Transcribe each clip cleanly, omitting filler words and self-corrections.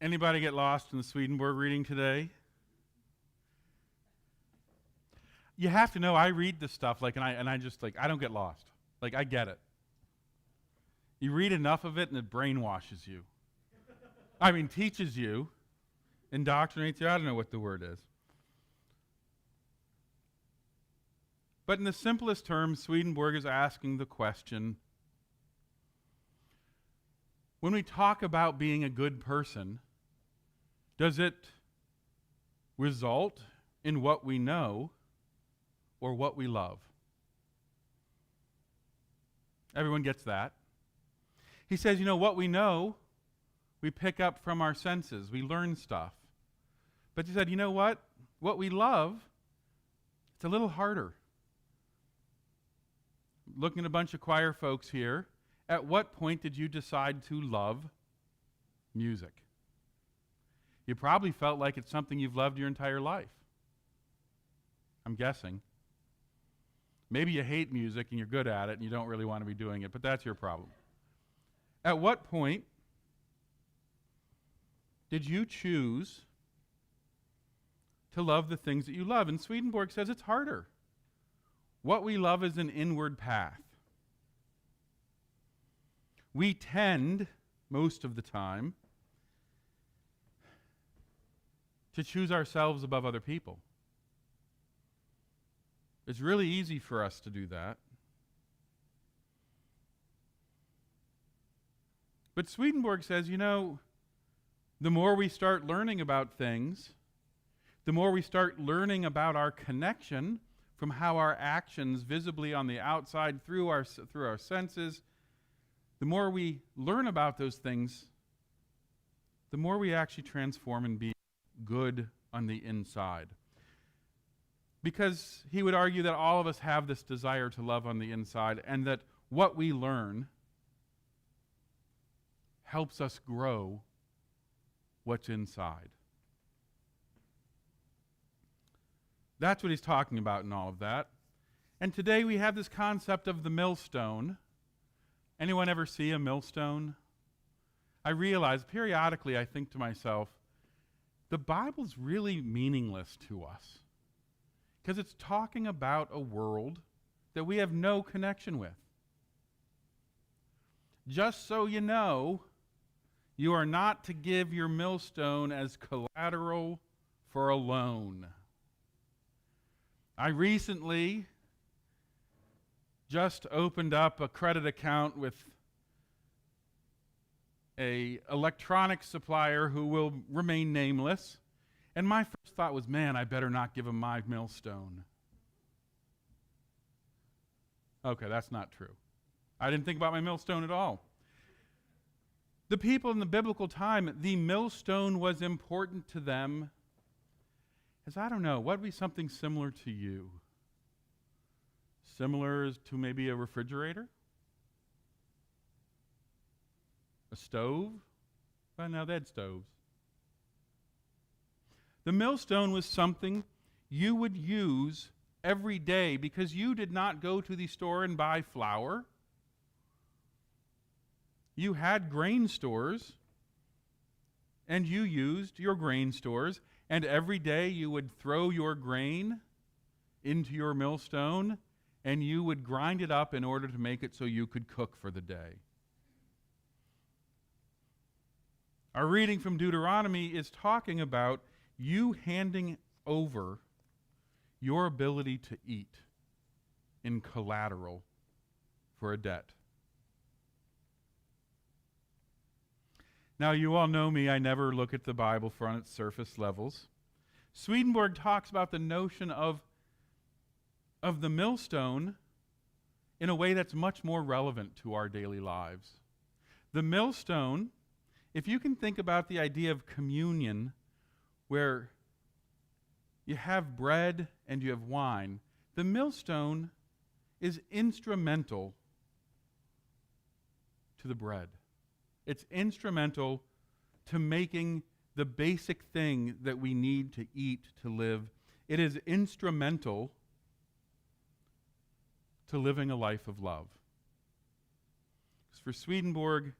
Anybody get lost in the Swedenborg reading today? You have to know I read this stuff and I just I don't get lost. I get it. You read enough of it and it brainwashes you. I mean, teaches you, indoctrinates you. I don't know what the word is. But in the simplest terms, Swedenborg is asking the question, when we talk about being a good person, does it result in what we know or what we love? Everyone gets that. He says, what we know, we pick up from our senses. We learn stuff. But he said, you know what? What we love, it's a little harder. Looking at a bunch of choir folks here, at what point did you decide to love music? You probably felt like it's something you've loved your entire life. I'm guessing. Maybe you hate music and you're good at it and you don't really want to be doing it, but that's your problem. At what point did you choose to love the things that you love? And Swedenborg says it's harder. What we love is an inward path. We tend, most of the time, to choose ourselves above other people. It's really easy for us to do that. But Swedenborg says, the more we start learning about things, the more we start learning about our connection from how our actions visibly on the outside through our senses, the more we learn about those things, the more we actually transform and be good on the inside. Because he would argue that all of us have this desire to love on the inside, and that what we learn helps us grow what's inside. That's what he's talking about in all of that. And today we have this concept of the millstone. Anyone ever see a millstone? I realize periodically I think to myself, the Bible's really meaningless to us because it's talking about a world that we have no connection with. Just so you know, you are not to give your millstone as collateral for a loan. I recently just opened up a credit account with an electronics supplier who will remain nameless. And my first thought was, man, I better not give him my millstone. Okay, that's not true. I didn't think about my millstone at all. The people in the biblical time, the millstone was important to them as, I don't know, what would be something similar to you? Similar to maybe a refrigerator? A stove? Well, no, they had stoves. The millstone was something you would use every day because you did not go to the store and buy flour. You had grain stores, and you used your grain stores, and every day you would throw your grain into your millstone, and you would grind it up in order to make it so you could cook for the day. Our reading from Deuteronomy is talking about you handing over your ability to eat in collateral for a debt. Now, you all know me, I never look at the Bible on its surface levels. Swedenborg talks about the notion of the millstone in a way that's much more relevant to our daily lives. The millstone, if you can think about the idea of communion, where you have bread and you have wine, the millstone is instrumental to the bread. It's instrumental to making the basic thing that we need to eat to live. It is instrumental to living a life of love. For Swedenborg,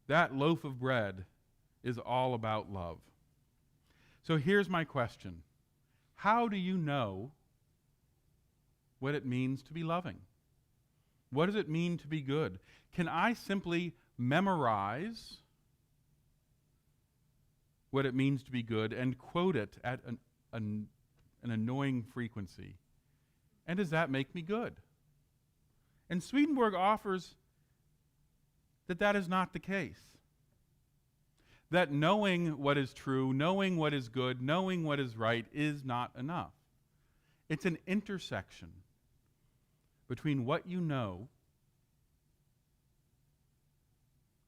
that loaf of bread is all about love. So here's my question. How do you know what it means to be loving? What does it mean to be good? Can I simply memorize what it means to be good and quote it at an annoying frequency? And does that make me good? And Swedenborg offers that is not the case. That knowing what is true, knowing what is good, knowing what is right is not enough. It's an intersection between what you know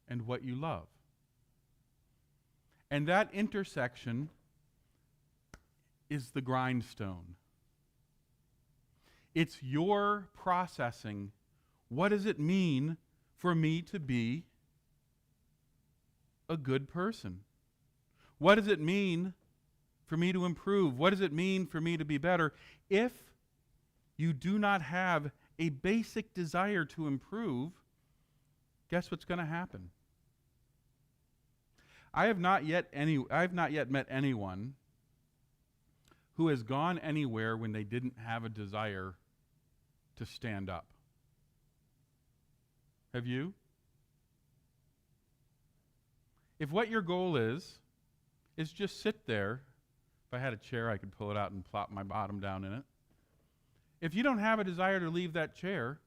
and what you love. And that intersection is the grindstone. It's your processing. What does it mean for me to be a good person? What does it mean for me to improve? What does it mean for me to be better? If you do not have a basic desire to improve, guess what's going to happen? I have not yet met anyone who has gone anywhere when they didn't have a desire to stand up. Have you? If what your goal is just sit there. If I had a chair, I could pull it out and plop my bottom down in it. If you don't have a desire to leave that chair,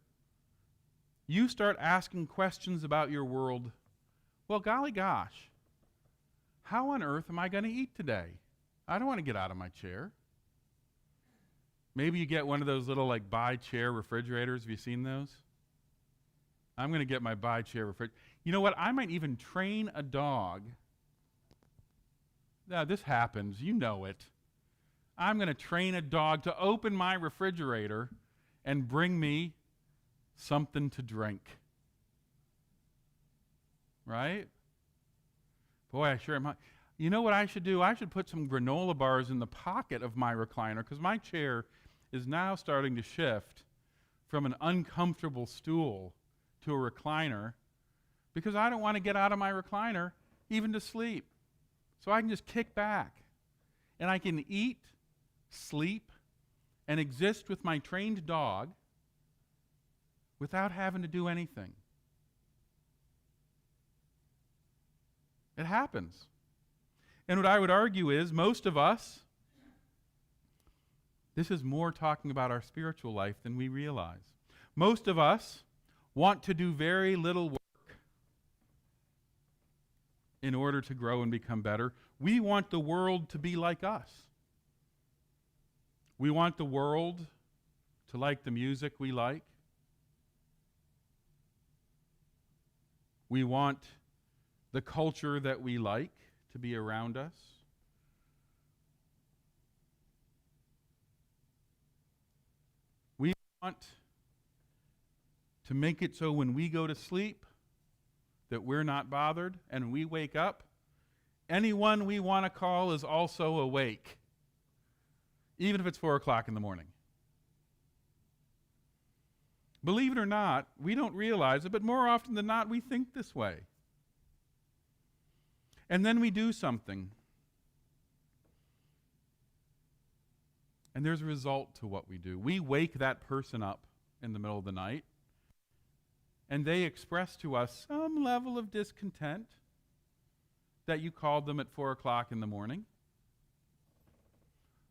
you start asking questions about your world. Well, golly gosh, how on earth am I going to eat today? I don't want to get out of my chair. Maybe you get one of those little buy chair refrigerators. Have you seen those? I'm going to get my buy chair refrigerator. You know what? I might even train a dog. Now, this happens. You know it. I'm going to train a dog to open my refrigerator and bring me something to drink. Right? Boy, I sure am. You know what I should do? I should put some granola bars in the pocket of my recliner, because my chair is now starting to shift from an uncomfortable stool to a recliner, because I don't want to get out of my recliner even to sleep. So I can just kick back, and I can eat, sleep, and exist with my trained dog without having to do anything. It happens. And what I would argue is most of us, this is more talking about our spiritual life than we realize. Most of us want to do very little work in order to grow and become better. We want the world to be like us. We want the world to like the music we like. We want the culture that we like to be around us. We want to make it so when we go to sleep that we're not bothered, and we wake up, anyone we want to call is also awake, even if it's 4 o'clock in the morning. Believe it or not, we don't realize it, but more often than not, we think this way. And then we do something, and there's a result to what we do. We wake that person up in the middle of the night, and they express to us some level of discontent that you called them at 4 o'clock in the morning.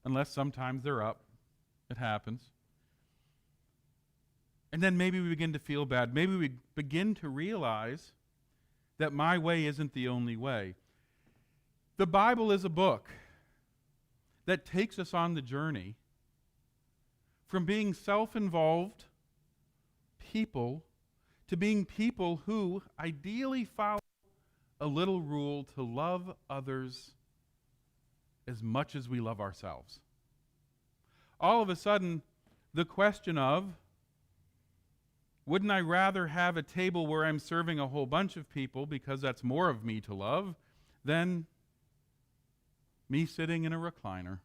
Unless sometimes they're up. It happens. And then maybe we begin to feel bad. Maybe we begin to realize that my way isn't the only way. The Bible is a book that takes us on the journey from being self-involved people to being people who ideally follow a little rule to love others as much as we love ourselves. All of a sudden, the question of, wouldn't I rather have a table where I'm serving a whole bunch of people because that's more of me to love than me sitting in a recliner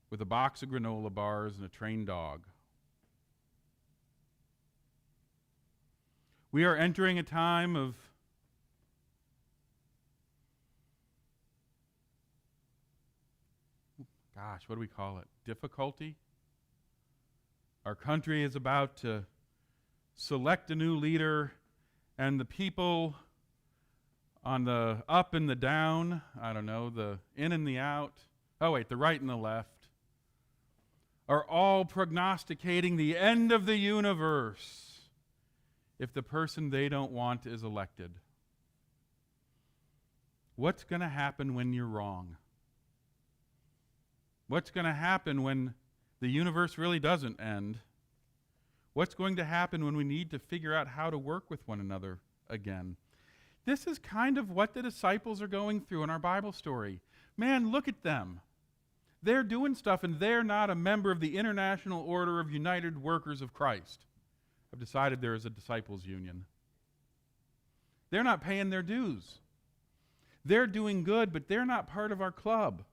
with a box of granola bars and a trained dog? We are entering a time of what do we call it? Difficulty? Our country is about to select a new leader, and the people on the up and the down, I don't know, the in and the out, the right and the left, are all prognosticating the end of the universe if the person they don't want is elected. What's going to happen when you're wrong? What's going to happen when the universe really doesn't end? What's going to happen when we need to figure out how to work with one another again? This is kind of what the disciples are going through in our Bible story. Man, look at them. They're doing stuff, and they're not a member of the International Order of United Workers of Christ. I've decided there is a disciples union. They're not paying their dues. They're doing good, but they're not part of our club.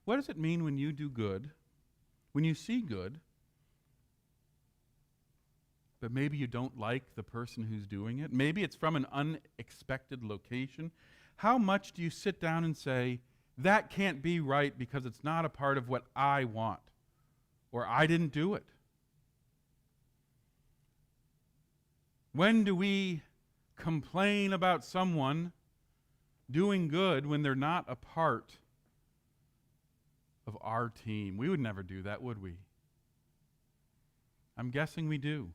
What does it mean when you do good, when you see good, but maybe you don't like the person who's doing it? Maybe it's from an unexpected location. How much do you sit down and say, that can't be right because it's not a part of what I want, or I didn't do it? When do we complain about someone doing good when they're not a part of our team? We would never do that, would we? I'm guessing we do.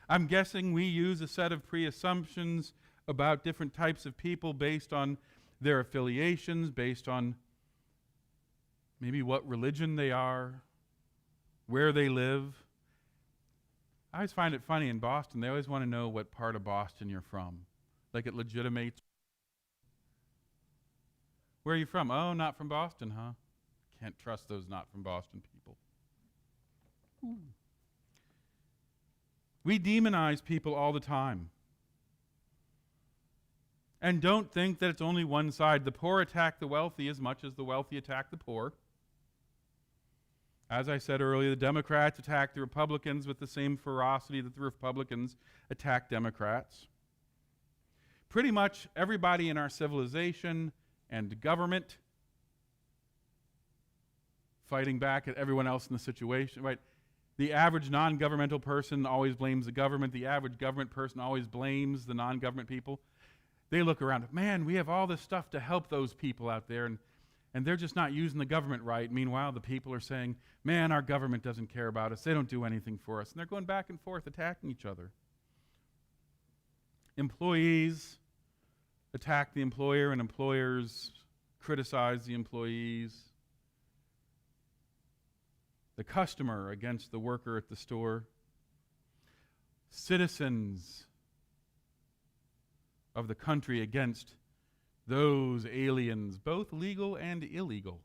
I'm guessing we use a set of pre-assumptions about different types of people based on their affiliations, based on maybe what religion they are, where they live. I always find it funny in Boston, they always want to know what part of Boston you're from. Like it legitimates. Where are you from? Oh, not from Boston, huh? Can't trust those not from Boston people. We demonize people all the time. And don't think that it's only one side. The poor attack the wealthy as much as the wealthy attack the poor. As I said earlier, the Democrats attack the Republicans with the same ferocity that the Republicans attack Democrats. Pretty much everybody in our civilization and government fighting back at everyone else in the situation, right? The average non-governmental person always blames the government. The average government person always blames the non-government people. They look around, man, we have all this stuff to help those people out there, and they're just not using the government right. Meanwhile, the people are saying, man, our government doesn't care about us. They don't do anything for us. And they're going back and forth attacking each other. Employees attack the employer, and employers criticize the employees. The customer against the worker at the store. Citizens of the country against those aliens, both legal and illegal.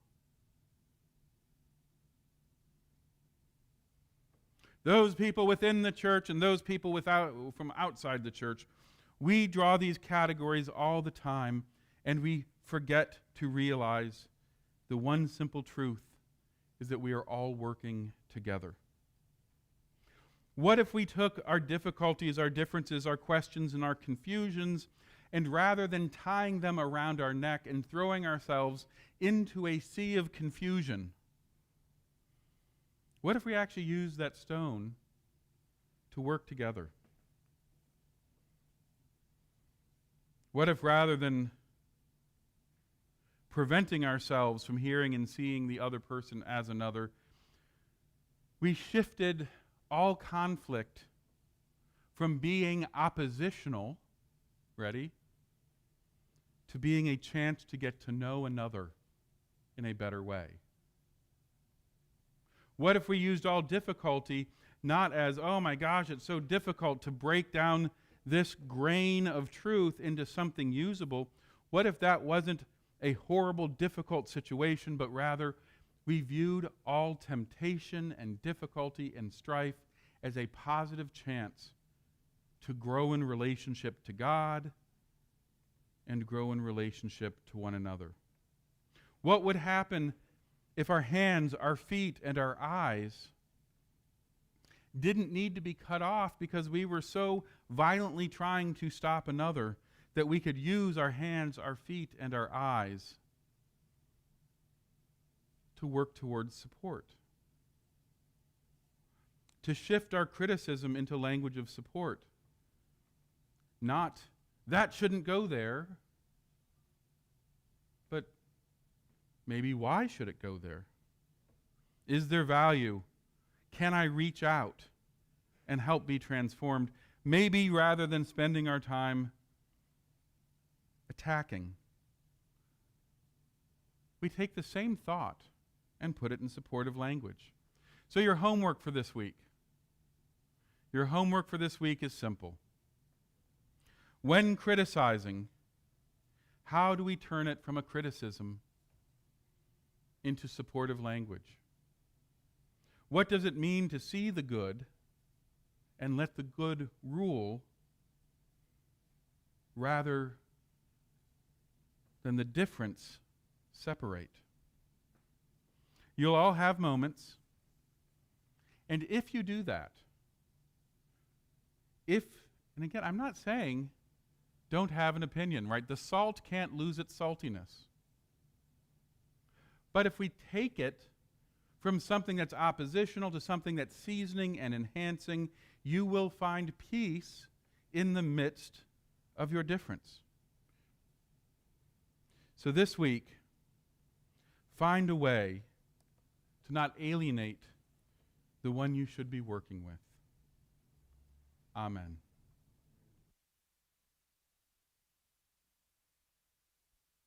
Those people within the church and those people from outside the church. We draw these categories all the time, and we forget to realize the one simple truth is that we are all working together. What if we took our difficulties, our differences, our questions, and our confusions, and rather than tying them around our neck and throwing ourselves into a sea of confusion, what if we actually used that stone to work together? What if rather than preventing ourselves from hearing and seeing the other person as another, we shifted all conflict from being oppositional, ready, to being a chance to get to know another in a better way? What if we used all difficulty not as, oh my gosh, it's so difficult to break down this grain of truth into something usable? What if that wasn't a horrible, difficult situation, but rather we viewed all temptation and difficulty and strife as a positive chance to grow in relationship to God and grow in relationship to one another? What would happen if our hands, our feet, and our eyes didn't need to be cut off because we were so violently trying to stop another that we could use our hands, our feet, and our eyes to work towards support. To shift our criticism into language of support. Not, that shouldn't go there, but maybe why should it go there? Is there value? Can I reach out and help be transformed? Maybe rather than spending our time attacking, we take the same thought and put it in supportive language. So your homework for this week. Your homework for this week is simple. When criticizing, how do we turn it from a criticism into supportive language? What does it mean to see the good and let the good rule rather than the difference separate? You'll all have moments, and if you do that, and again, I'm not saying don't have an opinion, right? The salt can't lose its saltiness. But if we take it from something that's oppositional to something that's seasoning and enhancing, you will find peace in the midst of your difference. So this week, find a way to not alienate the one you should be working with. Amen.